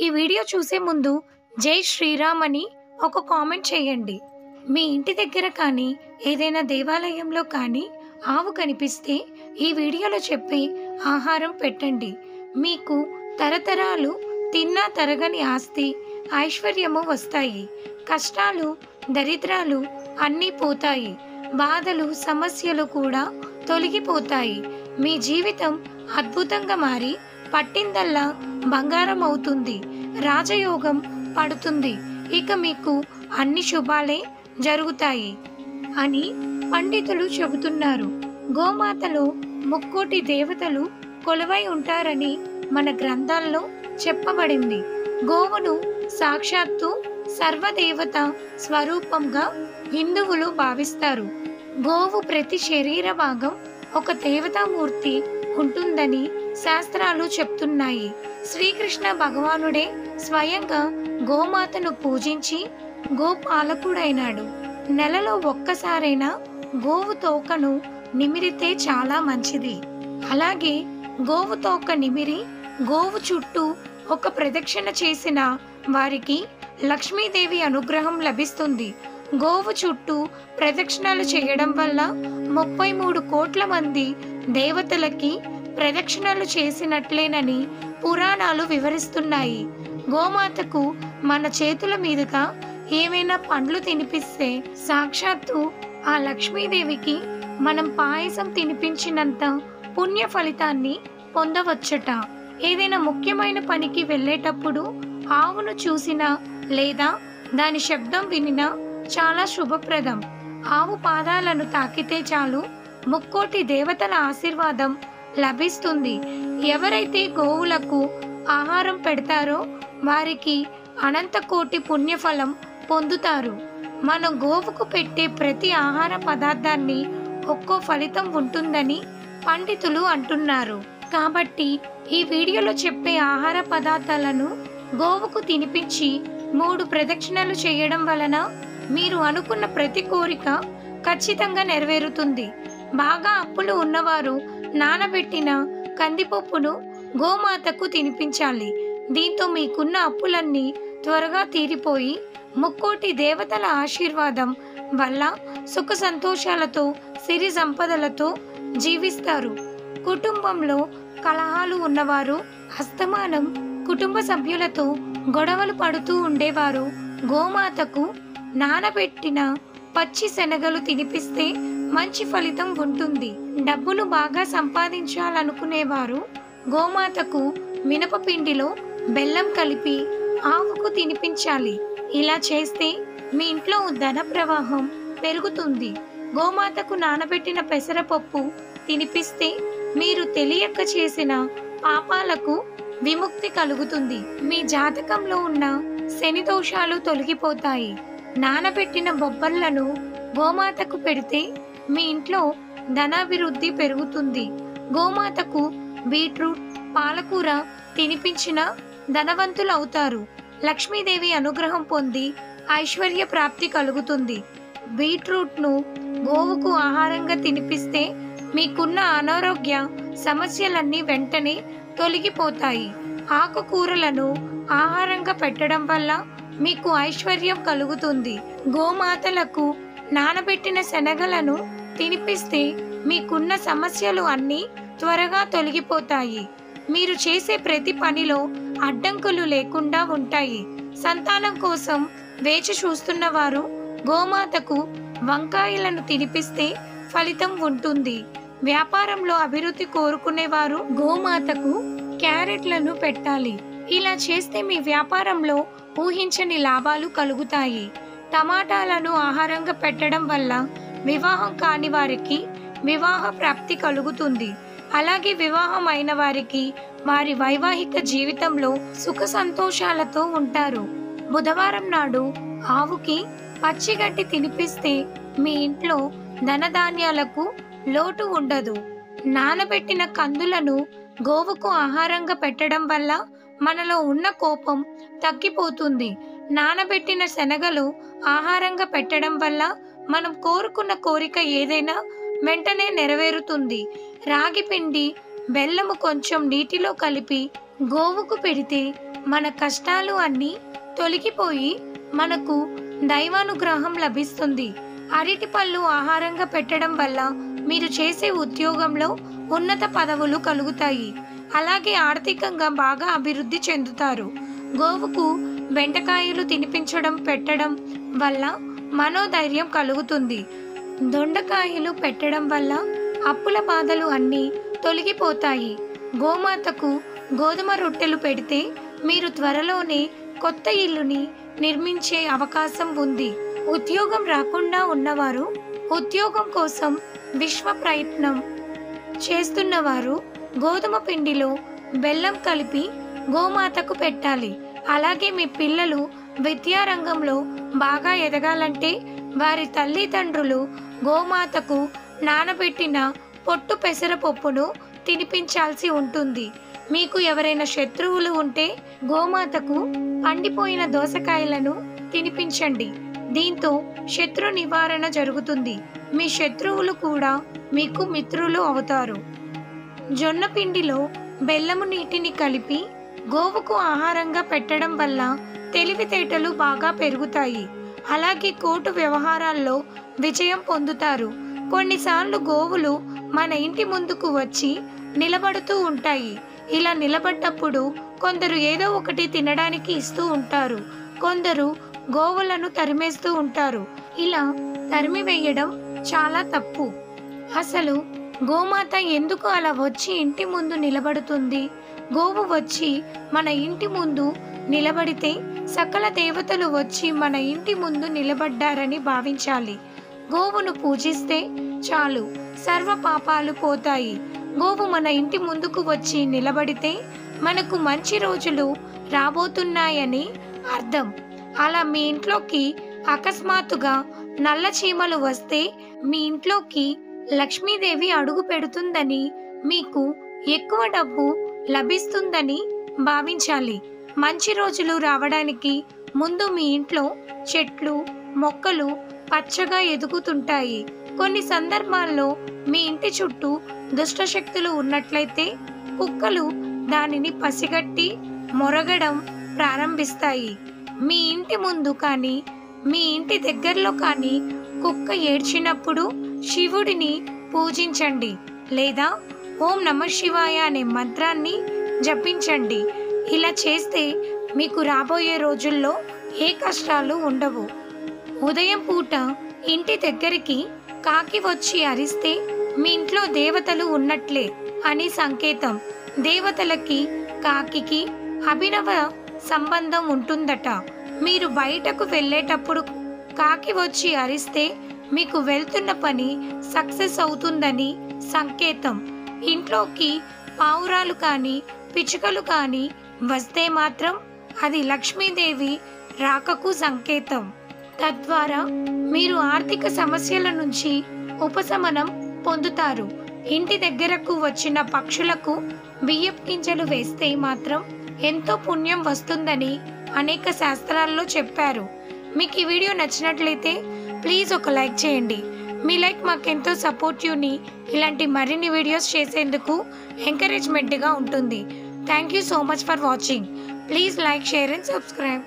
ఈ వీడియో చూసే ముందు జై శ్రీరామ్ అని ఒక కామెంట్ చేయండి. మీ ఇంటి దగ్గర కానీ ఏదైనా దేవాలయంలో కానీ ఆవు కనిపిస్తే ఈ వీడియోలో చెప్పే ఆహారం పెట్టండి. మీకు తరతరాలు తిన్నా తరగని ఆస్తి, ఐశ్వర్యము వస్తాయి. కష్టాలు, దరిద్రాలు అన్నీ పోతాయి. బాధలు, సమస్యలు కూడా తొలగిపోతాయి. మీ జీవితం అద్భుతంగా మారి పట్టిందల్లా బంగారం అవుతుంది. రాజయోగం పడుతుంది. ఇక మీకు అన్ని శుభాలే జరుగుతాయి అని పండితులు చెబుతున్నారు. గోమాతలో ముక్కోటి దేవతలు కొలువై ఉంటారని మన గ్రంథాల్లో చెప్పబడింది. గోవును సాక్షాత్తు సర్వదేవత స్వరూపంగా హిందువులు భావిస్తారు. గోవు ప్రతి శరీర భాగం ఒక దేవతామూర్తి ఉంటుందని శాస్త్రాలు చెప్తున్నాయి. శ్రీకృష్ణ భగవానుడే స్వయంగా గోమాతను పూజించి గోపాలకుడైనాడు. నెలలో ఒక్కసారైనా గోవు తోకను నిమిరితే చాలా మంచిది. అలాగే గోవు తోక నిమిరి గోవు చుట్టూ ఒక ప్రదక్షిణ చేసిన వారికి లక్ష్మీదేవి అనుగ్రహం లభిస్తుంది. గోవు చుట్టూ ప్రదక్షిణలు చేయడం వల్ల 33 కోట్ల మంది దేవతలకి ప్రదక్షిణలు చేసినట్లేనని పురాణాలు వివరిస్తున్నాయి. గోమాతకు మన చేతుల మీదుగా ఏమైనా పండ్లు తినిపిస్తే సాక్షాత్తు ఆ లక్ష్మీదేవికి మనం పాయసం తినిపించినంత పుణ్య ఫలితాన్ని పొందవచ్చట. ఏదైనా ముఖ్యమైన పనికి వెళ్ళేటప్పుడు ఆవును చూసినా లేదా దాని శబ్దం వినినా చాలా శుభప్రదం. ఆవు పాదాలను తాకితే చాలు ముక్కోటి దేవతల ఆశీర్వాదం లభిస్తుంది. ఎవరైతే గోవులకు ఆహారం పెడతారో వారికి అనంత కోటి పుణ్యఫలం పొందుతారు. మనం గోవుకు పెట్టే ప్రతి ఆహార పదార్థాన్ని ఒక్కో ఫలితం ఉంటుందని పండితులు అంటున్నారు. కాబట్టి ఈ వీడియోలో చెప్పే ఆహార పదార్థాలను గోవుకు తినిపించి 3 ప్రదక్షిణలు చేయడం వలన మీరు అనుకున్న ప్రతి కోరిక ఖచ్చితంగా నెరవేరుతుంది. బాగా అప్పులు ఉన్నవారు నానబెట్టిన కందిపప్పును గోమాతకు తినిపించాలి. దీంతో మీకున్న అప్పులన్నీ త్వరగా తీరిపోయి ముక్కోటి దేవతల ఆశీర్వాదం వల్ల సుఖ సంతోషాలతో సిరి సంపదలతో జీవిస్తారు. కుటుంబంలో కలహాలు ఉన్నవారు, అస్తమానం కుటుంబ సభ్యులతో గొడవలు పడుతూ ఉండేవారు గోమాతకు నానబెట్టిన పచ్చి శనగలు తినిపిస్తే మంచి ఫలితం ఉంటుంది. డబ్బును బాగా సంపాదించాలనుకునేవారు గోమాతకు మినపపిండిలో బెల్లం కలిపి ఆవుకు తినిపించాలి. ఇలా చేస్తే మీ ఇంట్లో ధన ప్రవాహం పెరుగుతుంది. గోమాతకు నానబెట్టిన పెసరపప్పు తినిపిస్తే మీరు తెలియక చేసిన పాపాలకు విముక్తి కలుగుతుంది. మీ జాతకంలో ఉన్న శని దోషాలు తొలగిపోతాయి. నానబెట్టిన బొబ్బర్లను గోమాతకు పెడితే మీ ఇంట్లో ధనాభివృద్ధి పెరుగుతుంది. గోమాతకు బీట్రూట్, పాలకూర తినిపించిన ధనవంతులు అవుతారు. లక్ష్మీదేవి అనుగ్రహం పొంది ఐశ్వర్య ప్రాప్తి కలుగుతుంది. బీట్రూట్ను గోవుకు ఆహారంగా తినిపిస్తే మీకున్న అనారోగ్య సమస్యలన్నీ వెంటనే తొలగిపోతాయి. ఆకుకూరలను ఆహారంగా పెట్టడం వల్ల మీకు ఐశ్వర్యం కలుగుతుంది. గోమాతలకు నానబెట్టిన శనగలను తినిపిస్తే మీకున్న సమస్యలు అన్నీ త్వరగా తొలగిపోతాయి. మీరు చేసే ప్రతి పనిలో అడ్డంకులు లేకుండా ఉంటాయి. సంతానం కోసం వేచి చూస్తున్న వారు గోమాతకు వంకాయలను తినిపిస్తే ఫలితం ఉంటుంది. వ్యాపారంలో అభివృద్ధి కోరుకునేవారు గోమాతకు క్యారెట్లను పెట్టాలి. ఇలా చేస్తే మీ వ్యాపారంలో ఊహించని లాభాలు కలుగుతాయి. టమాటాలను ఆహారంగా పెట్టడం వల్ల వివాహం కాని వారికి వివాహ ప్రాప్తి కలుగుతుంది. అలాగే వివాహం అయిన వారికి వారి వైవాహిక జీవితంలో సుఖ సంతోషాలతో ఉంటారు. బుధవారం నాడు ఆవుకి పచ్చిగడ్డి తినిపిస్తే మీ ఇంట్లో ధనధాన్యాలకు లోటు ఉండదు. నానబెట్టిన కందులను గోవుకు ఆహారంగా పెట్టడం వల్ల మనలో ఉన్న కోపం తగ్గిపోతుంది. నానబెట్టిన శనగలు ఆహారంగా పెట్టడం వల్ల మనం కోరుకున్న కోరిక ఏదైనా వెంటనే నెరవేరుతుంది. రాగి పిండి, బెల్లము కొంచెం నీటిలో కలిపి గోవుకు పెడితే మన కష్టాలు అన్నీ తొలగిపోయి మనకు దైవానుగ్రహం లభిస్తుంది. అరటి పళ్ళు ఆహారంగా పెట్టడం వల్ల మీరు చేసే ఉద్యోగంలో ఉన్నత పదవులు కలుగుతాయి. అలాగే ఆర్థికంగా బాగా అభివృద్ధి చెందుతారు. గోవుకు బెండకాయలు తినిపించడం పెట్టడం వల్ల మనోధైర్యం కలుగుతుంది. దొండకాయలు పెట్టడం వల్ల అప్పుల బాధలు అన్నీ తొలగిపోతాయి. గోమాతకు గోధుమ రొట్టెలు పెడితే మీరు త్వరలోనే కొత్త ఇల్లుని నిర్మించే అవకాశం ఉంది. ఉద్యోగం రాకుండా ఉన్నవారు, ఉద్యోగం కోసం విశ్వ ప్రయత్నం చేస్తున్నవారు గోధుమ పిండిలో బెల్లం కలిపి గోమాతకు పెట్టాలి. అలాగే మీ పిల్లలు విద్యారంగంలో బాగా ఎదగాలంటే వారి తల్లిదండ్రులు గోమాతకు నానబెట్టిన పొట్టు పెసరపప్పును తినిపించాల్సి ఉంటుంది. మీకు ఎవరైనా శత్రువులు ఉంటే గోమాతకు పండిపోయిన దోసకాయలను తినిపించండి. దీంతో శత్రు నివారణ జరుగుతుంది. మీ శత్రువులు కూడా మీకు మిత్రులు అవుతారు. జొన్న పిండిలో బెల్లము నీటిని కలిపి గోవుకు ఆహారంగా పెట్టడం వల్ల తెలివితేటలు బాగా పెరుగుతాయి. అలాగే కోర్టు వ్యవహారాల్లో విజయం పొందుతారు. కొన్నిసార్లు గోవులు మన ఇంటి ముందుకు వచ్చి నిలబడుతూ ఉంటాయి. ఇలా నిలబడ్డప్పుడు కొందరు ఏదో ఒకటి తినడానికి ఇస్తూ ఉంటారు. కొందరు గోవులను తరిమేస్తూ ఉంటారు. ఇలా తరిమివేయడం చాలా తప్పు. అసలు గోమాత ఎందుకు అలా వచ్చి ఇంటి ముందు నిలబడుతుంది? గోవు వచ్చి మన ఇంటి ముందు నిలబడితే సకల దేవతలు వచ్చి మన ఇంటి ముందు నిలబడ్డారని భావించాలి. గోవును పూజిస్తే చాలు, సర్వ పాపాలు పోతాయి. గోవు మన ఇంటి ముందుకు వచ్చి నిలబడితే మనకు మంచి రోజులు రాబోతున్నాయని అర్థం. అలా మీ ఇంట్లోకి అకస్మాత్తుగా నల్ల చీమలు వస్తే మీ ఇంట్లోకి లక్ష్మీదేవి అడుగు పెడుతుందని, మీకు ఎక్కువ డబ్బు లభిస్తుందని భావించాలి. మంచి రోజులు రావడానికి ముందు మీ ఇంట్లో చెట్లు, మొక్కలు పచ్చగా ఎదుగుతుంటాయి. కొన్ని సందర్భాల్లో మీ ఇంటి చుట్టూ దుష్టశక్తులు ఉన్నట్లయితే కుక్కలు దానిని పసిగట్టి మొరగడం ప్రారంభిస్తాయి. మీ ఇంటి ముందు కానీ మీ ఇంటి దగ్గరలో కానీ కుక్క ఏడ్చినప్పుడు శివుడిని పూజించండి లేదా ఓం నమః శివాయ అనే మంత్రాన్ని జపించండి. ఇలా చేస్తే మీకు రాబోయే రోజుల్లో ఏ కష్టాలు ఉండవు. ఉదయం పూట ఇంటి దగ్గరికి కాకి వచ్చి అరిస్తే మీ ఇంట్లో దేవతలు ఉన్నట్లే అని సంకేతం. దేవతలకి కాకికి అభినవ సంబంధం ఉంటుందట. మీరు బయటకు వెళ్ళేటప్పుడు కాకి వచ్చి అరిస్తే మీకు వెళ్తున్న పని సక్సెస్ అవుతుందని సంకేతం. ఇంట్లోకి పావురాలు కానీ పిచ్చుకలు కానీ వస్తే మాత్రం అది లక్ష్మీదేవి రాకకు సంకేతం. తద్వారా మీరు ఆర్థిక సమస్యల నుంచి ఉపశమనం పొందుతారు. ఇంటి దగ్గరకు వచ్చిన పక్షులకు బియ్యపు గింజలు వేస్తే మాత్రం ఎంతో పుణ్యం వస్తుందని అనేక శాస్త్రాల్లో చెప్పారు. మీకు ఈ వీడియో నచ్చినట్లయితే ప్లీజ్ ఒక లైక్ చేయండి. మీ లైక్ మాకెంతో సపోర్టివ్ని ఇలాంటి మరిన్ని వీడియోస్ చేసేందుకు ఎంకరేజ్మెంట్గా ఉంటుంది. Thank you so much for watching. Please like, share and subscribe.